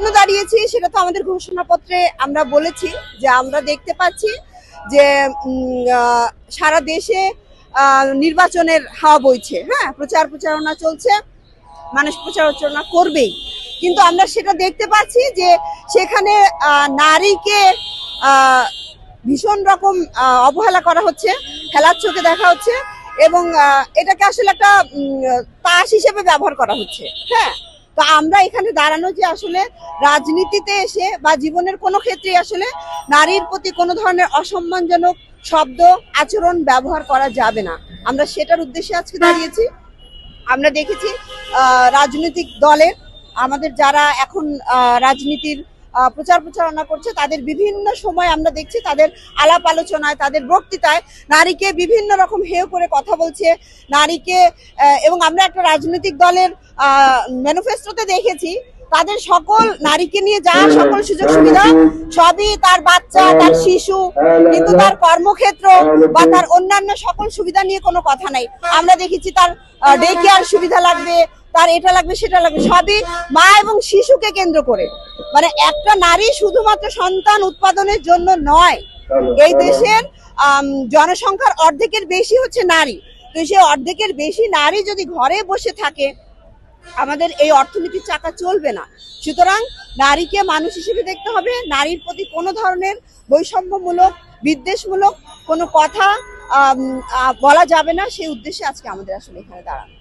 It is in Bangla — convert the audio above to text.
কেন দাঁড়িয়েছি সেটা তো আমাদের ঘোষণাপত্রে আমরা বলেছি যে আমরা দেখতে পাচ্ছি যে সারা দেশে নির্বাচনের হাওয়া বইছে, হ্যাঁ, প্রচারণা চলছে, মানুষ প্রচারণা করবেই, কিন্তু আমরা সেটা দেখতে পাচ্ছি যে সেখানে নারীকে ভীষণ রকম অবহেলা করা হচ্ছে, খেলার চোখে দেখা হচ্ছে এবং এটাকে আসলে একটা তাস হিসেবে ব্যবহার করা হচ্ছে। হ্যাঁ, তো আমরা এখানে দাঁড়ানো যে আসলে রাজনীতিতে এসে বা জীবনের কোনো ক্ষেত্রে আসলে নারীর প্রতি কোনো ধরনের অসম্মানজনক শব্দ আচরণ ব্যবহার করা যাবে না, আমরা সেটার উদ্দেশ্যে আজকে দাঁড়িয়েছি। আমরা দেখেছি রাজনৈতিক দলের আমাদের যারা এখন রাজনীতির প্রচারণা করছে তাদের বিভিন্ন সময় আমরা দেখছি তাদের আলাপ আলোচনায়, তাদের বক্তৃতায় নারীকে বিভিন্ন রকম হেয় করে কথা বলছে, নারীকে এবং আমরা একটা রাজনৈতিক দলের ম্যানিফেস্টোতে দেখেছি তাদের সকল নারীকে নিয়ে যা সকল সুযোগ সুবিধা সবই তার বাচ্চা, তার শিশু, কিন্তু তার কর্মক্ষেত্র বা তার অন্যান্য সকল সুবিধা নিয়ে কোনো কথা নাই। আমরা দেখেছি তার ডে কেয়ার সুবিধা লাগবে, তার এটা লাগবে সেটা লাগবে, সবই মা এবং শিশুকে কেন্দ্র করে। মানে একটা নারী শুধুমাত্র সন্তান উৎপাদনের জন্য নয়, এই দেশের জনসংখ্যার অর্ধেকের বেশি হচ্ছে নারী, তো সেই অর্ধেকের বেশি নারী যদি ঘরে বসে থাকে আমাদের এই অর্থনীতির চাকা চলবে না। সুতরাং নারীকে মানুষ হিসেবে দেখতে হবে, নারীর প্রতি কোনো ধরনের বৈষম্যমূলক বিদ্বেষমূলক কোনো কথা বলা যাবে না, সেই উদ্দেশ্যে আজকে আমাদের আসলে এখানে দাঁড়ানো।